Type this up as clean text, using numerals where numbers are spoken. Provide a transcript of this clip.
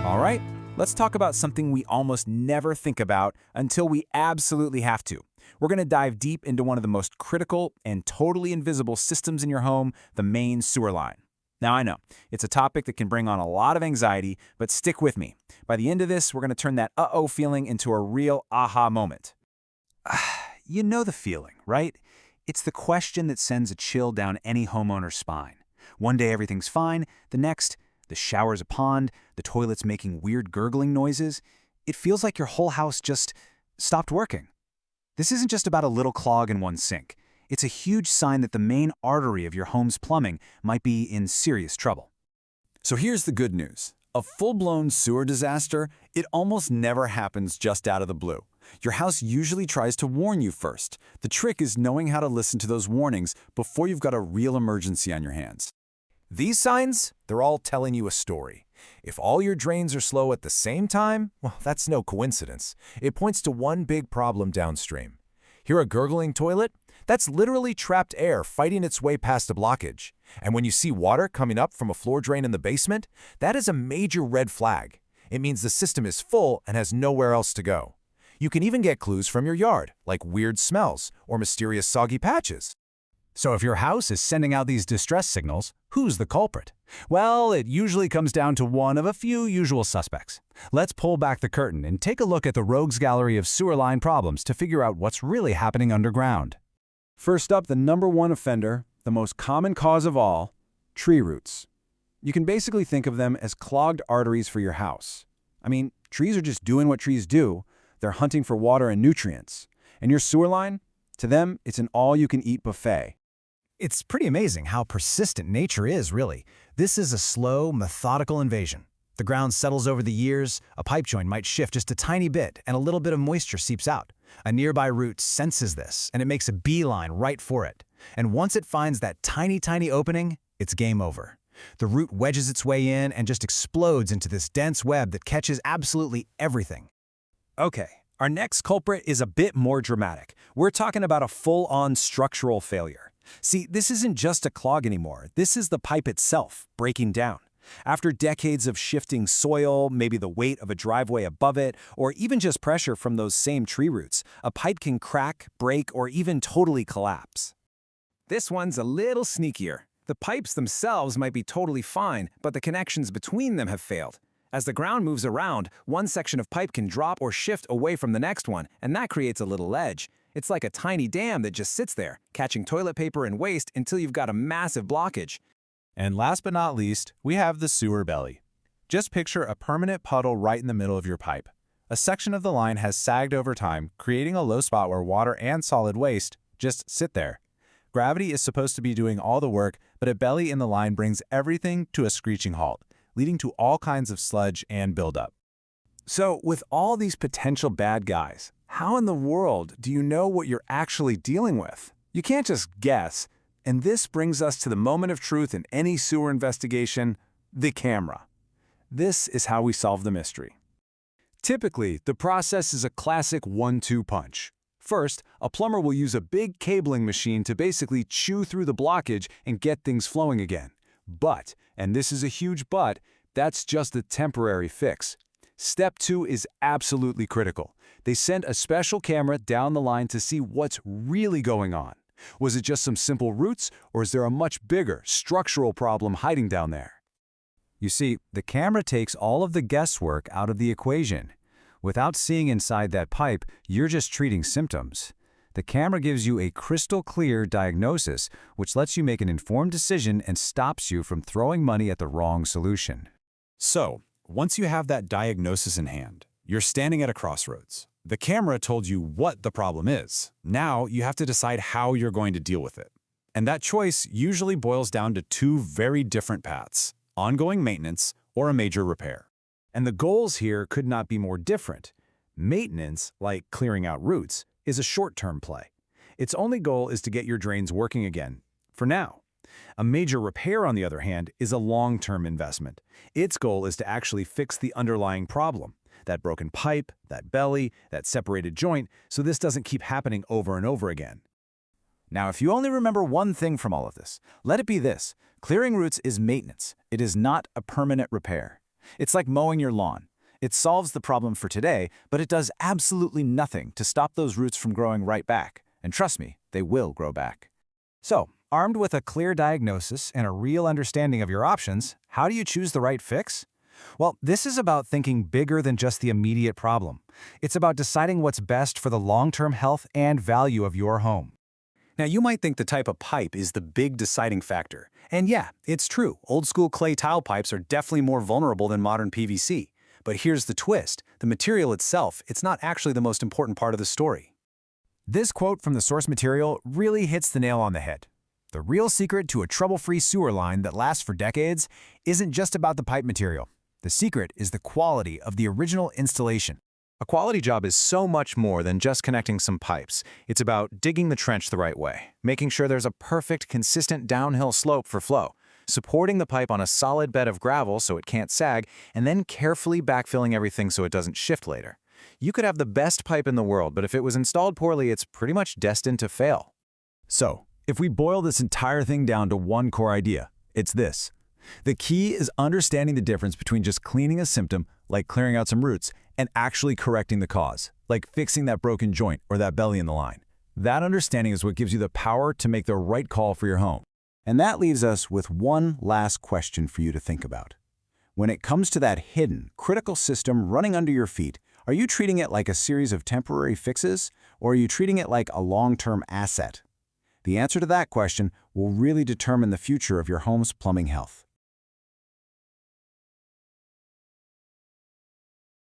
All right, let's talk about something we almost never think about until we absolutely have to. We're going to dive deep into one of the most critical and totally invisible systems in your home, the main sewer line. Now, I know, it's a topic that can bring on a lot of anxiety, but stick with me. By the end of this, we're going to turn that uh-oh feeling into a real aha moment. You know the feeling, right? It's the question that sends a chill down any homeowner's spine. One day everything's fine, the next, the shower's a pond, the toilet's making weird gurgling noises. It feels like your whole house just stopped working. This isn't just about a little clog in one sink. It's a huge sign that the main artery of your home's plumbing might be in serious trouble. So here's the good news. A full-blown sewer disaster, it almost never happens just out of the blue. Your house usually tries to warn you first. The trick is knowing how to listen to those warnings before you've got a real emergency on your hands. These signs, they're all telling you a story. If all your drains are slow at the same time, well, that's no coincidence. It points to one big problem downstream. Hear a gurgling toilet? That's literally trapped air fighting its way past a blockage. And when you see water coming up from a floor drain in the basement, that is a major red flag. It means the system is full and has nowhere else to go. You can even get clues from your yard, like weird smells or mysterious soggy patches. So if your house is sending out these distress signals, who's the culprit? Well, it usually comes down to one of a few usual suspects. Let's pull back the curtain and take a look at the rogues gallery of sewer line problems to figure out what's really happening underground. First up, the number one offender, the most common cause of all, tree roots. You can basically think of them as clogged arteries for your house. I mean, trees are just doing what trees do. They're hunting for water and nutrients. And your sewer line? To them, it's an all-you-can-eat buffet. It's pretty amazing how persistent nature is, really. This is a slow, methodical invasion. The ground settles over the years, a pipe joint might shift just a tiny bit, and a little bit of moisture seeps out. A nearby root senses this, and it makes a beeline right for it. And once it finds that tiny opening, it's game over. The root wedges its way in and just explodes into this dense web that catches absolutely everything. Okay, our next culprit is a bit more dramatic. We're talking about a full-on structural failure. See, this isn't just a clog anymore. This is the pipe itself breaking down. After decades of shifting soil, maybe the weight of a driveway above it, or even just pressure from those same tree roots, a pipe can crack, break, or even totally collapse. This one's a little sneakier. The pipes themselves might be totally fine, but the connections between them have failed. As the ground moves around, one section of pipe can drop or shift away from the next one, and that creates a little ledge. It's like a tiny dam that just sits there, catching toilet paper and waste until you've got a massive blockage. And last but not least, we have the sewer belly. Just picture a permanent puddle right in the middle of your pipe. A section of the line has sagged over time, creating a low spot where water and solid waste just sit there. Gravity is supposed to be doing all the work, but a belly in the line brings everything to a screeching halt, leading to all kinds of sludge and buildup. So, with all these potential bad guys, how in the world do you know what you're actually dealing with? You can't just guess. And this brings us to the moment of truth in any sewer investigation, the camera. This is how we solve the mystery. Typically, the process is a classic 1-2 punch. First, a plumber will use a big cabling machine to basically chew through the blockage and get things flowing again. But, and this is a huge but, that's just a temporary fix. Step 2 is absolutely critical. They send a special camera down the line to see what's really going on. Was it just some simple roots, or is there a much bigger structural problem hiding down there? You see, the camera takes all of the guesswork out of the equation. Without seeing inside that pipe, you're just treating symptoms. The camera gives you a crystal clear diagnosis, which lets you make an informed decision and stops you from throwing money at the wrong solution. So, once you have that diagnosis in hand, you're standing at a crossroads. The camera told you what the problem is. Now you have to decide how you're going to deal with it. And that choice usually boils down to two very different paths: ongoing maintenance or a major repair. And the goals here could not be more different. Maintenance, like clearing out roots, is a short-term play. Its only goal is to get your drains working again, for now. A major repair, on the other hand, is a long-term investment. Its goal is to actually fix the underlying problem, that broken pipe, that belly, that separated joint, so this doesn't keep happening over and over again. Now, if you only remember one thing from all of this, let it be this: clearing roots is maintenance. It is not a permanent repair. It's like mowing your lawn. It solves the problem for today, but it does absolutely nothing to stop those roots from growing right back. And trust me, they will grow back. So, armed with a clear diagnosis and a real understanding of your options, how do you choose the right fix? Well, this is about thinking bigger than just the immediate problem. It's about deciding what's best for the long-term health and value of your home. Now, you might think the type of pipe is the big deciding factor. And yeah, it's true. Old-school clay tile pipes are definitely more vulnerable than modern PVC. But here's the twist. The material itself, it's not actually the most important part of the story. This quote from the source material really hits the nail on the head. The real secret to a trouble-free sewer line that lasts for decades isn't just about the pipe material. The secret is the quality of the original installation. A quality job is so much more than just connecting some pipes. It's about digging the trench the right way, making sure there's a perfect, consistent downhill slope for flow, supporting the pipe on a solid bed of gravel so it can't sag, and then carefully backfilling everything so it doesn't shift later. You could have the best pipe in the world, but if it was installed poorly, it's pretty much destined to fail. So, if we boil this entire thing down to one core idea, it's this. The key is understanding the difference between just cleaning a symptom, like clearing out some roots, and actually correcting the cause, like fixing that broken joint or that belly in the line. That understanding is what gives you the power to make the right call for your home. And that leaves us with one last question for you to think about. When it comes to that hidden, critical system running under your feet, are you treating it like a series of temporary fixes, or are you treating it like a long-term asset? The answer to that question will really determine the future of your home's plumbing health.